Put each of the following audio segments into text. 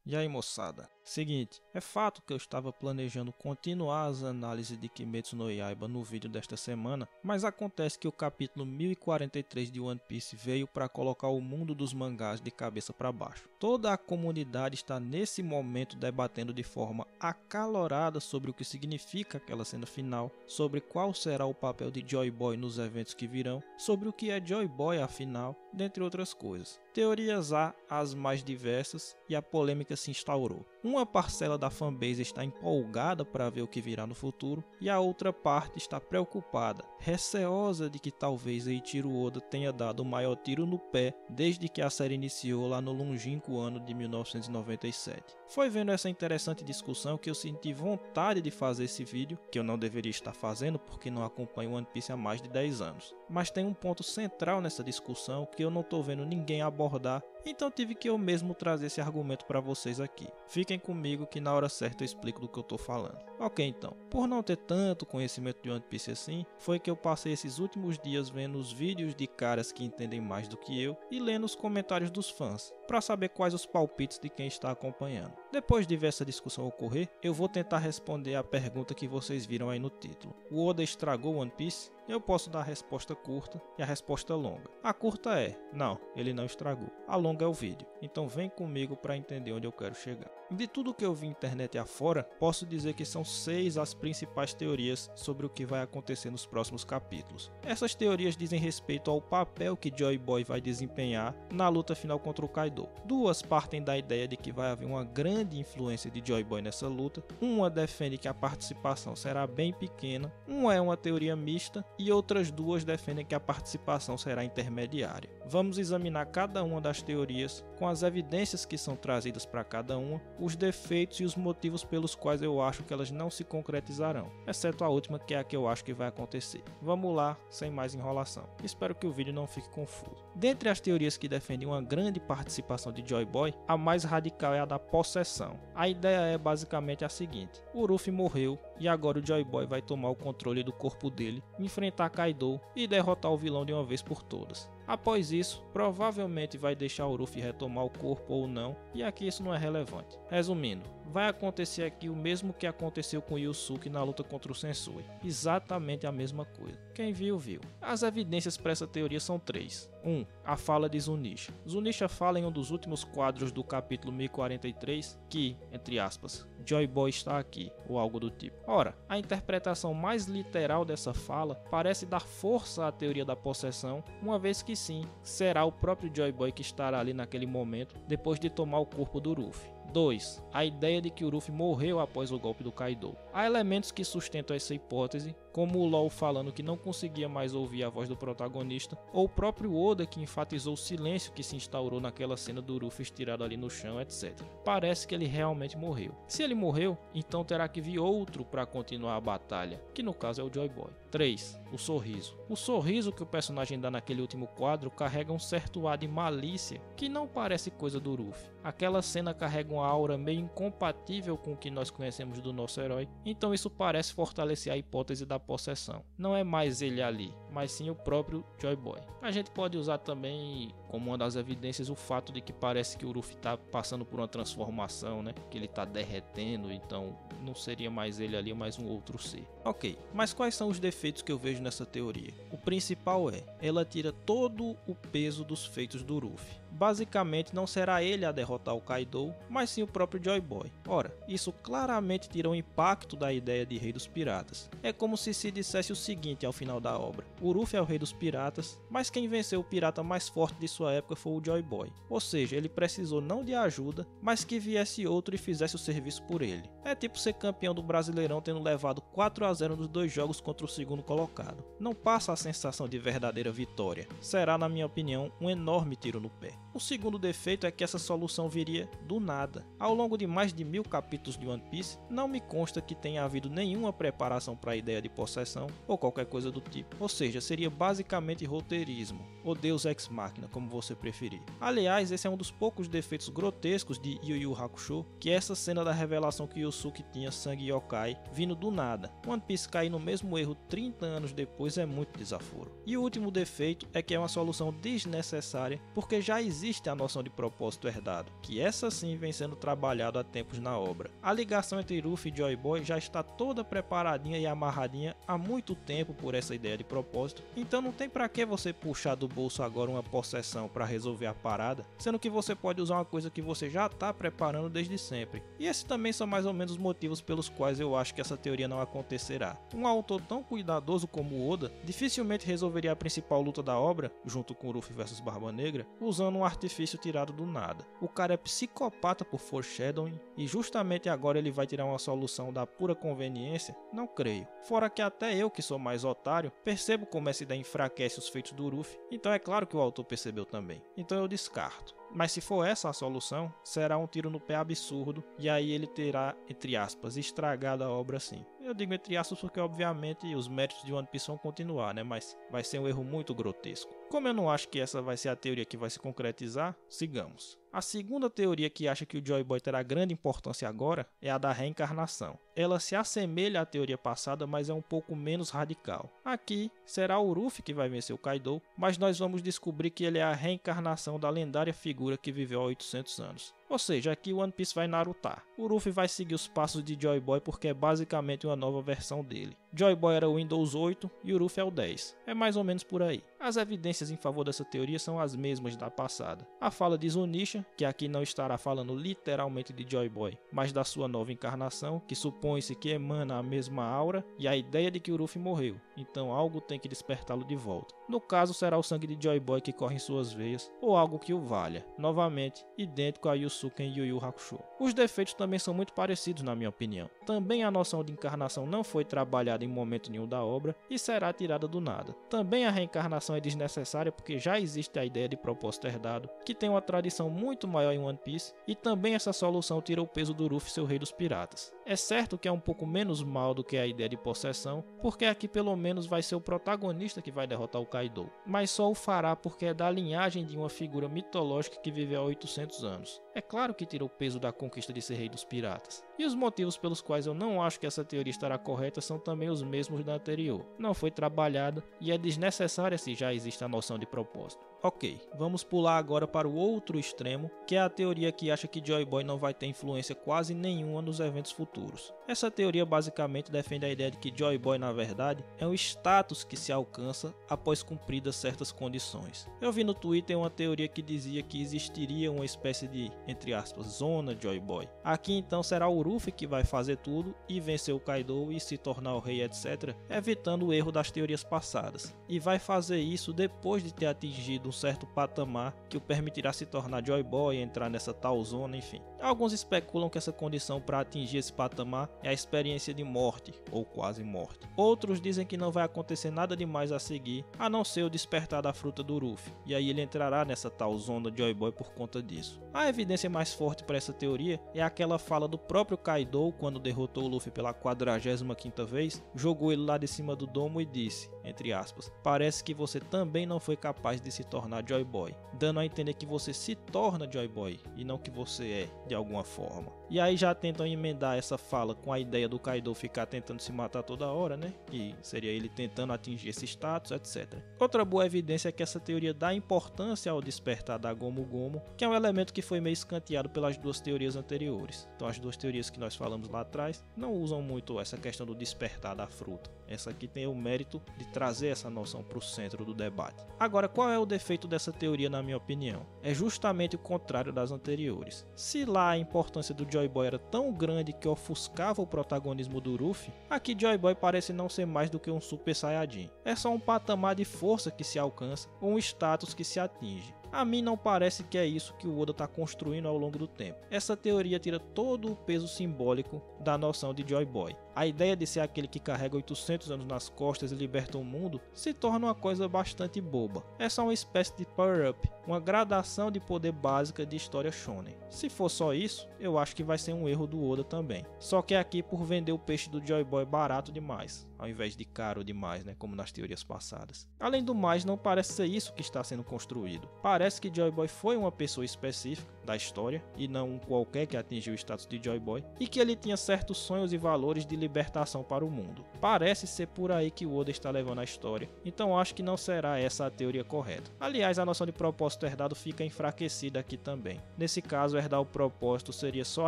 E aí, moçada? Seguinte, é fato que eu estava planejando continuar as análises de Kimetsu no Yaiba no vídeo desta semana, mas acontece que o capítulo 1043 de One Piece veio para colocar o mundo dos mangás de cabeça para baixo. Toda a comunidade está nesse momento debatendo de forma acalorada sobre o que significa aquela cena final, sobre qual será o papel de Joy Boy nos eventos que virão, sobre o que é Joy Boy afinal, dentre outras coisas. Teorias há as mais diversas e a polêmica se instaurou. Uma parcela da fanbase está empolgada para ver o que virá no futuro e a outra parte está preocupada, receosa de que talvez Eiichiro Oda tenha dado o maior tiro no pé desde que a série iniciou lá no longínquo ano de 1997. Foi vendo essa interessante discussão que eu senti vontade de fazer esse vídeo, que eu não deveria estar fazendo porque não acompanho One Piece há mais de 10 anos. Mas tem um ponto central nessa discussão que eu não estou vendo ninguém abordar, então tive que eu mesmo trazer esse argumento para vocês aqui. Fiquem comigo que na hora certa eu explico do que eu estou falando. Ok, então, por não ter tanto conhecimento de One Piece assim, foi que eu passei esses últimos dias vendo os vídeos de caras que entendem mais do que eu e lendo os comentários dos fãs, para saber quais os palpites de quem está acompanhando. Depois de ver essa discussão ocorrer, eu vou tentar responder a pergunta que vocês viram aí no título. O Oda estragou One Piece? Eu posso dar a resposta curta e a resposta longa. A curta é, não, ele não estragou. A longa é o vídeo, então vem comigo para entender onde eu quero chegar. De tudo que eu vi internet afora, posso dizer que são 6 as principais teorias sobre o que vai acontecer nos próximos capítulos. Essas teorias dizem respeito ao papel que Joy Boy vai desempenhar na luta final contra o Kaido. 2 partem da ideia de que vai haver uma grande influência de Joy Boy nessa luta, uma defende que a participação será bem pequena, uma é uma teoria mista e outras 2 defendem que a participação será intermediária. Vamos examinar cada uma das teorias com as evidências que são trazidas para cada uma, os defeitos e os motivos pelos quais eu acho que elas não se concretizarão, exceto a última, que é a que eu acho que vai acontecer. Vamos lá, sem mais enrolação. Espero que o vídeo não fique confuso. Dentre as teorias que defendem uma grande participação de Joy Boy, a mais radical é a da possessão. A ideia é basicamente a seguinte: o Luffy morreu e agora o Joy Boy vai tomar o controle do corpo dele, enfrentar Kaido e derrotar o vilão de uma vez por todas. Após isso, provavelmente vai deixar o Luffy retomar o corpo ou não, e aqui isso não é relevante. Resumindo, vai acontecer aqui o mesmo que aconteceu com Yusuke na luta contra o Sensui. Exatamente a mesma coisa. Quem viu, viu. As evidências para essa teoria são 3. 1. A fala de Zunisha. Zunisha fala em um dos últimos quadros do capítulo 1043 que, entre aspas, Joy Boy está aqui, ou algo do tipo. Ora, a interpretação mais literal dessa fala parece dar força à teoria da possessão, uma vez que sim, será o próprio Joy Boy que estará ali naquele momento, depois de tomar o corpo do Luffy. 2. A ideia de que o Luffy morreu após o golpe do Kaido. Há elementos que sustentam essa hipótese, como o LOL falando que não conseguia mais ouvir a voz do protagonista, ou o próprio Oda que enfatizou o silêncio que se instaurou naquela cena do Luffy estirado ali no chão, etc. Parece que ele realmente morreu. Se ele morreu, então terá que vir outro para continuar a batalha, que no caso é o Joy Boy. 3. O sorriso. O sorriso que o personagem dá naquele último quadro carrega um certo ar de malícia, que não parece coisa do Luffy. Aquela cena carrega uma aura meio incompatível com o que nós conhecemos do nosso herói, então isso parece fortalecer a hipótese da possessão. Não é mais ele ali, mas sim o próprio Joy Boy. A gente pode usar também como uma das evidências o fato de que parece que o Luffy está passando por uma transformação, né? Que ele está derretendo, então não seria mais ele ali, mas um outro ser. Ok, mas quais são os defeitos que eu vejo nessa teoria? O principal é, ela tira todo o peso dos feitos do Luffy. Basicamente não será ele a derrotar o Kaido, mas sim o próprio Joy Boy. Ora, isso claramente tira o impacto da ideia de Rei dos Piratas. É como se dissesse o seguinte ao final da obra: o Luffy é o Rei dos Piratas, mas quem venceu o pirata mais forte de sua época foi o Joy Boy. Ou seja, ele precisou não de ajuda, mas que viesse outro e fizesse o serviço por ele. É tipo ser campeão do Brasileirão tendo levado 4-0 nos 2 jogos contra o segundo colocado. Não passa a sensação de verdadeira vitória. Será, na minha opinião, um enorme tiro no pé. O segundo defeito é que essa solução viria do nada. Ao longo de mais de 1000 capítulos de One Piece, não me consta que tenha havido nenhuma preparação para a ideia de possessão ou qualquer coisa do tipo. Ou seja, seria basicamente roteirismo, ou Deus Ex Machina, como você preferir. Aliás, esse é um dos poucos defeitos grotescos de Yu Yu Hakusho, que é essa cena da revelação que Yusuke tinha sangue yokai vindo do nada. One Piece cair no mesmo erro 30 anos depois é muito desaforo. E o último defeito é que é uma solução desnecessária, porque já existe existe a noção de propósito herdado, que essa sim vem sendo trabalhado há tempos na obra. A ligação entre Ruffy e Joy Boy já está toda preparadinha e amarradinha há muito tempo por essa ideia de propósito, então não tem pra que você puxar do bolso agora uma possessão para resolver a parada, sendo que você pode usar uma coisa que você já está preparando desde sempre. E esses também são mais ou menos os motivos pelos quais eu acho que essa teoria não acontecerá. Um autor tão cuidadoso como Oda dificilmente resolveria a principal luta da obra, junto com Luffy vs Barba Negra, usando um artifício tirado do nada. O cara é psicopata por foreshadowing e justamente agora ele vai tirar uma solução da pura conveniência? Não creio. Fora que até eu, que sou mais otário, percebo como essa ideia enfraquece os feitos do Luffy, então é claro que o autor percebeu também. Então eu descarto. Mas se for essa a solução, será um tiro no pé absurdo e aí ele terá, entre aspas, estragado a obra sim. Eu digo entre aspas porque obviamente os méritos de One Piece vão continuar, né? Mas vai ser um erro muito grotesco. Como eu não acho que essa vai ser a teoria que vai se concretizar, sigamos. A segunda teoria que acha que o Joy Boy terá grande importância agora é a da reencarnação. Ela se assemelha à teoria passada, mas é um pouco menos radical. Aqui será o Luffy que vai vencer o Kaido, mas nós vamos descobrir que ele é a reencarnação da lendária figura que viveu há 800 anos. Ou seja, aqui o One Piece vai narutar. O Luffy vai seguir os passos de Joy Boy porque é basicamente uma nova versão dele. Joy Boy era o Windows 8 e o Luffy é o 10. É mais ou menos por aí. As evidências em favor dessa teoria são as mesmas da passada. A fala de Zunisha, que aqui não estará falando literalmente de Joy Boy, mas da sua nova encarnação, que supõe-se que emana a mesma aura, e a ideia de que o Luffy morreu, então algo tem que despertá-lo de volta. No caso, será o sangue de Joy Boy que corre em suas veias, ou algo que o valha, novamente idêntico a Yusuke em Yu Yu Hakusho. Os defeitos também são muito parecidos na minha opinião. Também a noção de encarnação não foi trabalhada em momento nenhum da obra e será tirada do nada. Também a reencarnação é desnecessária porque já existe a ideia de propósito herdado, que tem uma tradição muito maior em One Piece, e também essa solução tira o peso do Luffy, seu rei dos piratas. É certo que é um pouco menos mal do que a ideia de possessão, porque aqui pelo menos vai ser o protagonista que vai derrotar o Kaido, mas só o fará porque é da linhagem de uma figura mitológica que viveu há 800 anos. É claro que tira o peso da conquista de ser rei dos piratas. E os motivos pelos quais eu não acho que essa teoria estará correta são também os mesmos da anterior. Não foi trabalhada e é desnecessária se já existe a noção de propósito. Ok, vamos pular agora para o outro extremo, que é a teoria que acha que Joy Boy não vai ter influência quase nenhuma nos eventos futuros. Essa teoria basicamente defende a ideia de que Joy Boy, na verdade, é um status que se alcança após cumpridas certas condições. Eu vi no Twitter uma teoria que dizia que existiria uma espécie de, entre aspas, zona Joy Boy. Aqui então será o Luffy que vai fazer tudo e vencer o Kaido e se tornar o rei, etc., evitando o erro das teorias passadas. E vai fazer isso depois de ter atingido um certo patamar que o permitirá se tornar Joy Boy, entrar nessa tal zona, enfim. Alguns especulam que essa condição para atingir esse patamar é a experiência de morte, ou quase morte. Outros dizem que não vai acontecer nada demais a seguir, a não ser o despertar da fruta do Luffy, e aí ele entrará nessa tal zona Joy Boy por conta disso. A evidência mais forte para essa teoria é aquela fala do próprio Kaido quando derrotou o Luffy pela 45ª vez, jogou ele lá de cima do domo e disse, entre aspas, parece que você também não foi capaz de se tornar Joy Boy, dando a entender que você se torna Joy Boy e não que você é, de alguma forma. E aí já tentam emendar essa fala com a ideia do Kaido ficar tentando se matar toda hora, né? Que seria ele tentando atingir esse status, etc. Outra boa evidência é que essa teoria dá importância ao despertar da Gomu Gomu, que é um elemento que foi meio escanteado pelas duas teorias anteriores. Então as duas teorias que nós falamos lá atrás não usam muito essa questão do despertar da fruta. Essa aqui tem o mérito de trazer essa noção para o centro do debate. Agora, qual é o defeito dessa teoria na minha opinião? É justamente o contrário das anteriores. Se lá a importância do Joy Boy era tão grande que ofuscava o protagonismo do Luffy, aqui Joy Boy parece não ser mais do que um Super Saiyajin. É só um patamar de força que se alcança ou um status que se atinge. A mim não parece que é isso que o Oda está construindo ao longo do tempo. Essa teoria tira todo o peso simbólico da noção de Joy Boy. A ideia de ser aquele que carrega 800 anos nas costas e liberta o mundo se torna uma coisa bastante boba. É só uma espécie de power-up, uma gradação de poder básica de história shonen. Se for só isso, eu acho que vai ser um erro do Oda também. Só que é aqui por vender o peixe do Joy Boy barato demais, ao invés de caro demais, né, como nas teorias passadas. Além do mais, não parece ser isso que está sendo construído. Parece que Joy Boy foi uma pessoa específica da história e não um qualquer que atingiu o status de Joy Boy, e que ele tinha certos sonhos e valores de libertação para o mundo. Parece ser por aí que o Oda está levando a história, então acho que não será essa a teoria correta. Aliás, a noção de propósito herdado fica enfraquecida aqui também. Nesse caso, herdar o propósito seria só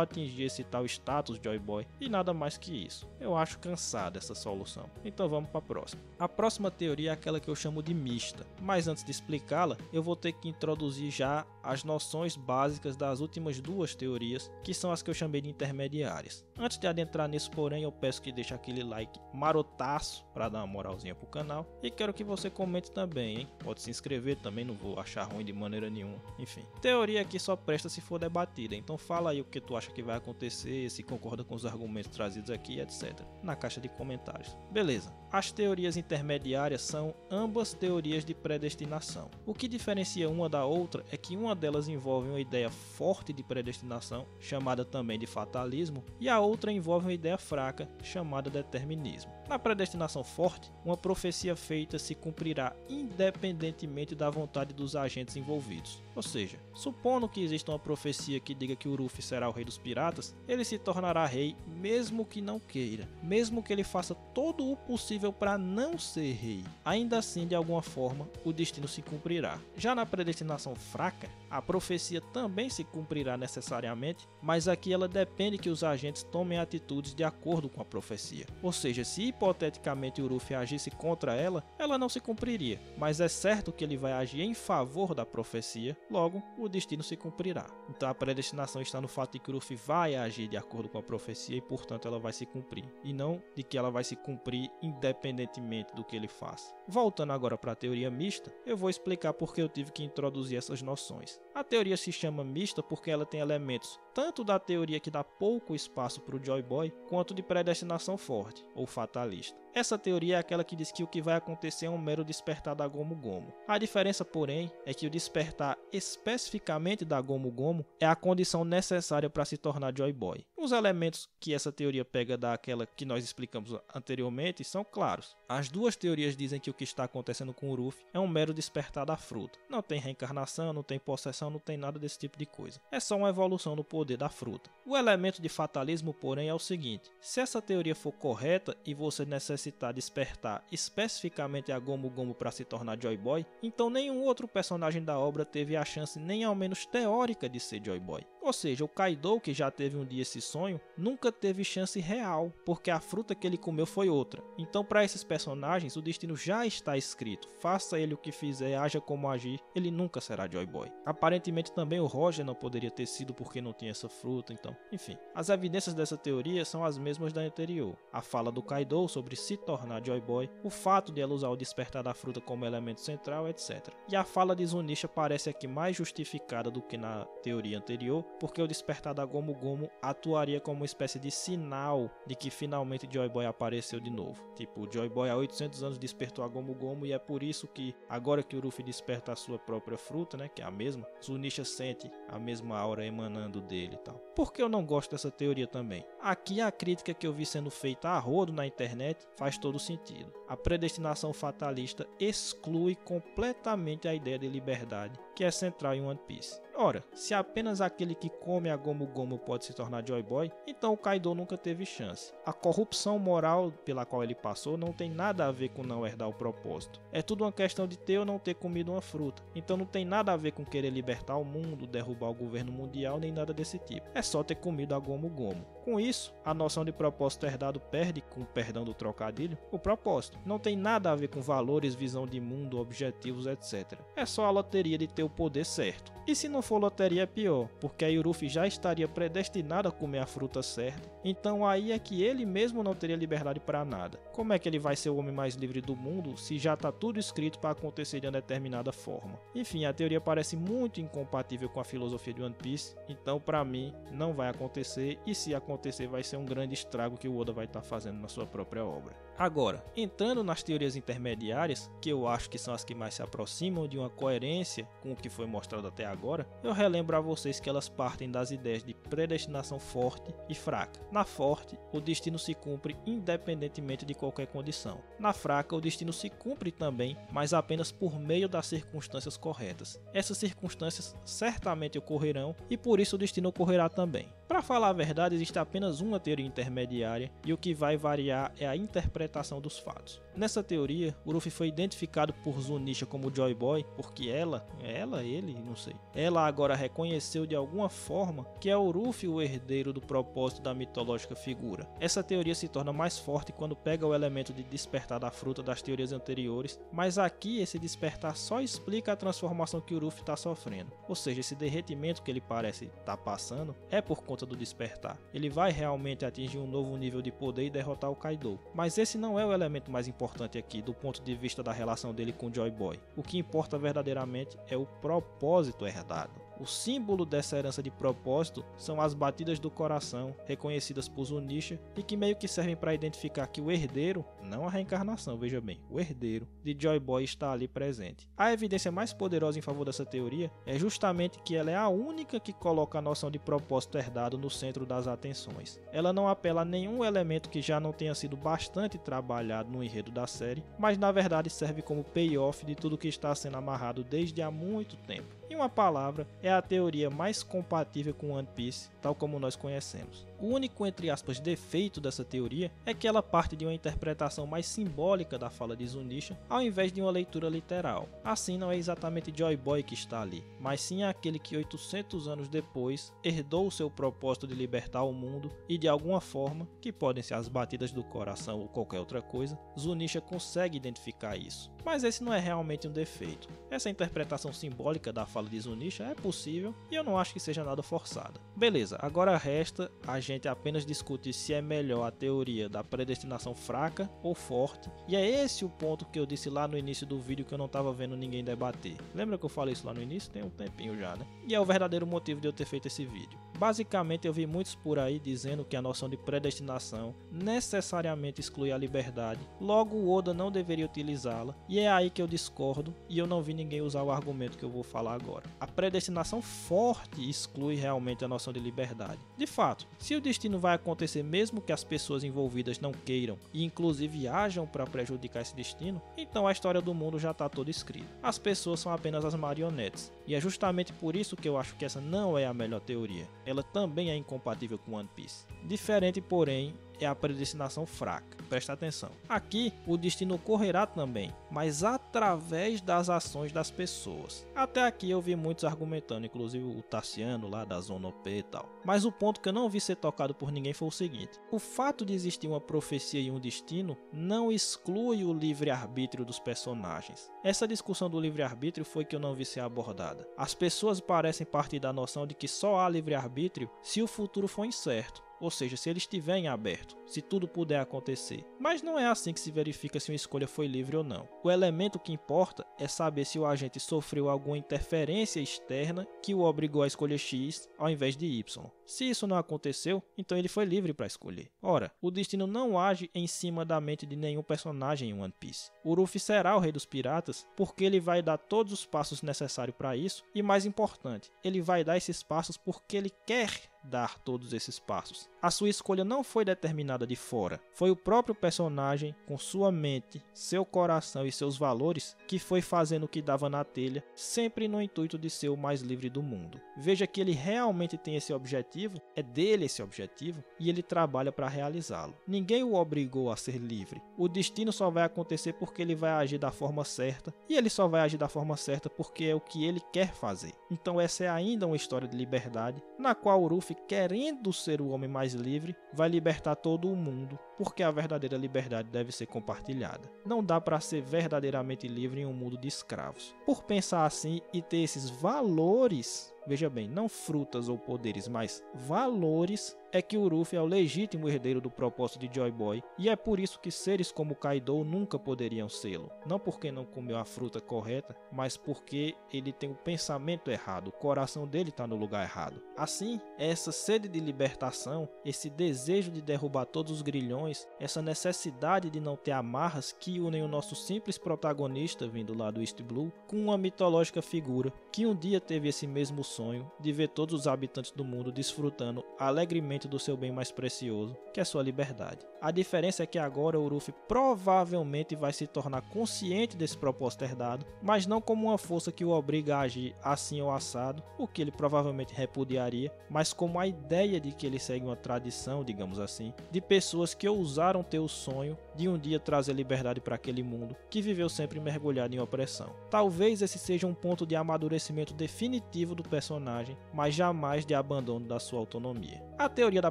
atingir esse tal status Joy Boy e nada mais que isso. Eu acho cansada essa solução. Então vamos para a próxima. A próxima teoria é aquela que eu chamo de mista, mas antes de explicá-la, eu vou ter que introduzir já as noções básicas das últimas duas teorias, que são as que eu chamei de intermediárias. Antes de adentrar nisso, porém, eu peço que deixe aquele like marotaço para dar uma moralzinha pro canal, e quero que você comente também, hein? Pode se inscrever também, não vou achar ruim de maneira nenhuma. Enfim, teoria aqui só presta se for debatida, então fala aí o que tu acha que vai acontecer, se concorda com os argumentos trazidos aqui, etc. na caixa de comentários. Beleza. As teorias intermediárias são ambas teorias de predestinação. O que diferencia uma da outra é que uma delas envolve uma ideia forte de predestinação, chamada também de fatalismo, e a outra envolve uma ideia fraca, chamada determinismo. Na predestinação forte, uma profecia feita se cumprirá independentemente da vontade dos agentes envolvidos. Ou seja, supondo que exista uma profecia que diga que o Luffy será o rei dos piratas, ele se tornará rei mesmo que não queira, mesmo que ele faça todo o possível para não ser rei. Ainda assim, de alguma forma, o destino se cumprirá. Já na predestinação fraca, a profecia também se cumprirá necessariamente, mas aqui ela depende que os agentes tomem atitudes de acordo com a profecia. Ou seja, se hipoteticamente o Luffy agisse contra ela, ela não se cumpriria, mas é certo que ele vai agir em favor da profecia, logo o destino se cumprirá. Então a predestinação está no fato de que o Luffy vai agir de acordo com a profecia e portanto ela vai se cumprir, e não de que ela vai se cumprir independentemente do que ele faça. Voltando agora para a teoria mista, eu vou explicar por que eu tive que introduzir essas noções. A teoria se chama mista porque ela tem elementos tanto da teoria que dá pouco espaço para o Joy Boy, quanto de predestinação forte, ou fatalista. Essa teoria é aquela que diz que o que vai acontecer é um mero despertar da Gomu Gomu. A diferença, porém, é que o despertar especificamente da Gomu Gomu é a condição necessária para se tornar Joy Boy. Os elementos que essa teoria pega daquela que nós explicamos anteriormente são claros. As duas teorias dizem que o que está acontecendo com o Luffy é um mero despertar da fruta. Não tem reencarnação, não tem possessão, não tem nada desse tipo de coisa. É só uma evolução do poder da fruta. O elemento de fatalismo, porém, é o seguinte: se essa teoria for correta e você necessitar despertar especificamente a Gomu Gomu para se tornar Joy Boy, então nenhum outro personagem da obra teve a chance nem ao menos teórica de ser Joy Boy. Ou seja, o Kaido, que já teve um dia esse sonho, nunca teve chance real, porque a fruta que ele comeu foi outra. Então, para esses personagens, o destino já está escrito. Faça ele o que fizer, haja como agir, ele nunca será Joy Boy. Aparentemente também o Roger não poderia ter sido porque não tinha essa fruta, então, enfim. As evidências dessa teoria são as mesmas da anterior. A fala do Kaido sobre se tornar Joy Boy, o fato de ela usar o despertar da fruta como elemento central, etc. E a fala de Zunisha parece aqui mais justificada do que na teoria anterior, porque o despertar da Gomu Gomu atuaria como uma espécie de sinal de que finalmente Joy Boy apareceu de novo. Tipo, o Joy Boy há 800 anos despertou a Gomu Gomu e é por isso que agora que o Luffy desperta a sua própria fruta, né, que é a mesma, Zunisha sente a mesma aura emanando dele e tal. Por que eu não gosto dessa teoria também? Aqui a crítica que eu vi sendo feita a rodo na internet faz todo sentido. A predestinação fatalista exclui completamente a ideia de liberdade, que é central em One Piece. Ora, se apenas aquele que come a Gomu Gomu pode se tornar Joy Boy, então o Kaido nunca teve chance. A corrupção moral pela qual ele passou não tem nada a ver com não herdar o propósito. É tudo uma questão de ter ou não ter comido uma fruta. Então não tem nada a ver com querer libertar o mundo, derrubar o governo mundial, nem nada desse tipo. É só ter comido a Gomu Gomu. Com isso, a noção de propósito herdado perde, com o perdão do trocadilho, o propósito. Não tem nada a ver com valores, visão de mundo, objetivos, etc. É só a loteria de ter o poder certo. E se não for loteria é pior, porque aí o Luffy já estaria predestinado a comer a fruta certa, então aí é que ele mesmo não teria liberdade para nada. Como é que ele vai ser o homem mais livre do mundo se já está tudo escrito para acontecer de uma determinada forma? Enfim, a teoria parece muito incompatível com a filosofia de One Piece, então para mim não vai acontecer, e se acontecer acontecer, vai ser um grande estrago que o Oda vai estar fazendo na sua própria obra. Agora, entrando nas teorias intermediárias, que eu acho que são as que mais se aproximam de uma coerência com o que foi mostrado até agora, eu relembro a vocês que elas partem das ideias de predestinação forte e fraca. Na forte, o destino se cumpre independentemente de qualquer condição. Na fraca, o destino se cumpre também, mas apenas por meio das circunstâncias corretas. Essas circunstâncias certamente ocorrerão e por isso o destino ocorrerá também. Para falar a verdade, existe apenas uma teoria intermediária e o que vai variar é a interpretação dos fatos. Nessa teoria, o Luffy foi identificado por Zunisha como Joy Boy porque ele, não sei. Ela agora reconheceu de alguma forma que é o Luffy o herdeiro do propósito da mitológica figura. Essa teoria se torna mais forte quando pega o elemento de despertar da fruta das teorias anteriores, mas aqui esse despertar só explica a transformação que o Luffy está sofrendo. Ou seja, esse derretimento que ele parece estar passando é por conta do despertar. Ele vai realmente atingir um novo nível de poder e derrotar o Kaido. Mas esse não é o elemento mais importante aqui do ponto de vista da relação dele com Joy Boy. O que importa verdadeiramente é o propósito herdado. O símbolo dessa herança de propósito são as batidas do coração, reconhecidas por Zunisha, e que meio que servem para identificar que o herdeiro, não a reencarnação, veja bem, o herdeiro de Joy Boy está ali presente. A evidência mais poderosa em favor dessa teoria é justamente que ela é a única que coloca a noção de propósito herdado no centro das atenções. Ela não apela a nenhum elemento que já não tenha sido bastante trabalhado no enredo da série, mas na verdade serve como payoff de tudo que está sendo amarrado desde há muito tempo. Em uma palavra, é a teoria mais compatível com One Piece, tal como nós conhecemos. O único, entre aspas, defeito dessa teoria é que ela parte de uma interpretação mais simbólica da fala de Zunisha, ao invés de uma leitura literal. Assim, não é exatamente Joy Boy que está ali, mas sim aquele que 800 anos depois herdou o seu propósito de libertar o mundo e de alguma forma, que podem ser as batidas do coração ou qualquer outra coisa, Zunisha consegue identificar isso. Mas esse não é realmente um defeito. Essa interpretação simbólica da fala de Zunisha é possível e eu não acho que seja nada forçada. Beleza, agora resta a gente apenas discutir se é melhor a teoria da predestinação fraca ou forte, e é esse o ponto que eu disse lá no início do vídeo que eu não estava vendo ninguém debater. Lembra que eu falei isso lá no início? Tem um tempinho já, né? E é o verdadeiro motivo de eu ter feito esse vídeo. Basicamente eu vi muitos por aí dizendo que a noção de predestinação necessariamente exclui a liberdade, logo o Oda não deveria utilizá-la, e é aí que eu discordo e eu não vi ninguém usar o argumento que eu vou falar agora. A predestinação forte exclui realmente a noção de liberdade. De fato, se o destino vai acontecer mesmo que as pessoas envolvidas não queiram e inclusive hajam para prejudicar esse destino, então a história do mundo já está toda escrita. As pessoas são apenas as marionetes, e é justamente por isso que eu acho que essa não é a melhor teoria. Ela também é incompatível com One Piece. Diferente, porém, é a predestinação fraca. Presta atenção. Aqui, o destino ocorrerá também, mas através das ações das pessoas. Até aqui eu vi muitos argumentando, inclusive o Tassiano lá da Zona OP e tal. Mas o ponto que eu não vi ser tocado por ninguém foi o seguinte: o fato de existir uma profecia e um destino não exclui o livre-arbítrio dos personagens. Essa discussão do livre-arbítrio foi que eu não vi ser abordada. As pessoas parecem partir da noção de que só há livre-arbítrio se o futuro for incerto. Ou seja, se ele estiver em aberto, se tudo puder acontecer. Mas não é assim que se verifica se uma escolha foi livre ou não. O elemento que importa é saber se o agente sofreu alguma interferência externa que o obrigou a escolher X ao invés de Y. Se isso não aconteceu, então ele foi livre para escolher. Ora, o destino não age em cima da mente de nenhum personagem em One Piece. O Luffy será o rei dos piratas porque ele vai dar todos os passos necessários para isso e, mais importante, ele vai dar esses passos porque ele quer dar todos esses passos. A sua escolha não foi determinada de fora, foi o próprio personagem, com sua mente, seu coração e seus valores, que foi fazendo o que dava na telha, sempre no intuito de ser o mais livre do mundo. Veja que ele realmente tem esse objetivo, é dele esse objetivo, e ele trabalha para realizá-lo. Ninguém o obrigou a ser livre. O destino só vai acontecer porque ele vai agir da forma certa, e ele só vai agir da forma certa porque é o que ele quer fazer. Então essa é ainda uma história de liberdade, na qual o Luffy, querendo ser o homem mais livre, vai libertar todo o mundo, porque a verdadeira liberdade deve ser compartilhada. Não dá para ser verdadeiramente livre em um mundo de escravos. Por pensar assim e ter esses valores, veja bem, não frutas ou poderes, mas valores, é que o Luffy é o legítimo herdeiro do propósito de Joy Boy, e é por isso que seres como Kaido nunca poderiam sê-lo. Não porque não comeu a fruta correta, mas porque ele tem o pensamento errado, o coração dele está no lugar errado. Assim, essa sede de libertação, esse desejo de derrubar todos os grilhões, essa necessidade de não ter amarras que unem o nosso simples protagonista vindo lá do East Blue com uma mitológica figura que um dia teve esse mesmo sonho de ver todos os habitantes do mundo desfrutando alegremente do seu bem mais precioso, que é sua liberdade. A diferença é que agora o Luffy provavelmente vai se tornar consciente desse propósito herdado, mas não como uma força que o obriga a agir assim ou assado, o que ele provavelmente repudiaria, mas como a ideia de que ele segue uma tradição, digamos assim, de pessoas que ousaram ter o sonho de um dia trazer liberdade para aquele mundo que viveu sempre mergulhado em opressão. Talvez esse seja um ponto de amadurecimento definitivo do personagem, mas jamais de abandono da sua autonomia. A teoria da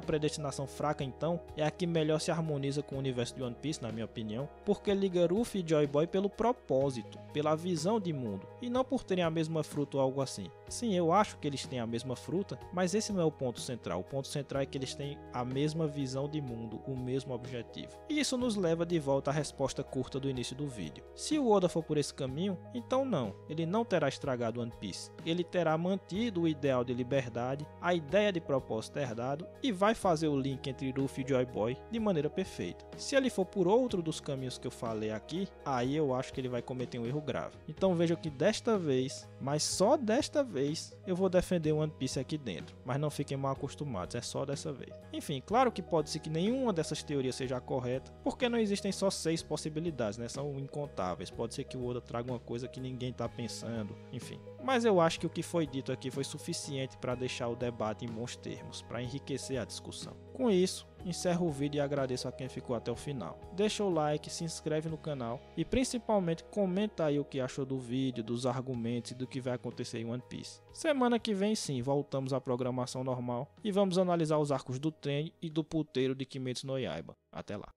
predestinação fraca, então, é a que melhor se harmoniza com o universo de One Piece, na minha opinião, porque liga Luffy e Joy Boy pelo propósito, pela visão de mundo, e não por terem a mesma fruta ou algo assim. Sim, eu acho que eles têm a mesma fruta, mas esse não é o ponto central. O ponto central é que eles têm a mesma visão de mundo, o mesmo objetivo. E isso nos leva de volta à resposta curta do início do vídeo. Se o Oda for por esse caminho, então não, ele não terá estragado One Piece. Ele terá mantido o ideal de liberdade, a ideia de propósito herdado e vai fazer o link entre Luffy e Joy Boy de maneira perfeita. Se ele for por outro dos caminhos que eu falei aqui, aí eu acho que ele vai cometer um erro grave. Então veja que desta vez, mas só desta vez, eu vou defender One Piece aqui dentro, mas não fiquem mal acostumados, é só dessa vez. Enfim, claro que pode ser que nenhuma dessas teorias seja correta, porque não existem só 6 possibilidades, né? São incontáveis. Pode ser que o Oda traga uma coisa que ninguém está pensando, enfim. Mas eu acho que o que foi dito aqui foi suficiente para deixar o debate em bons termos, para enriquecer a discussão. Com isso, encerro o vídeo e agradeço a quem ficou até o final. Deixa o like, se inscreve no canal e principalmente comenta aí o que achou do vídeo, dos argumentos e do que vai acontecer em One Piece. Semana que vem sim, voltamos à programação normal e vamos analisar os arcos do trem e do puteiro de Kimetsu no Yaiba. Até lá.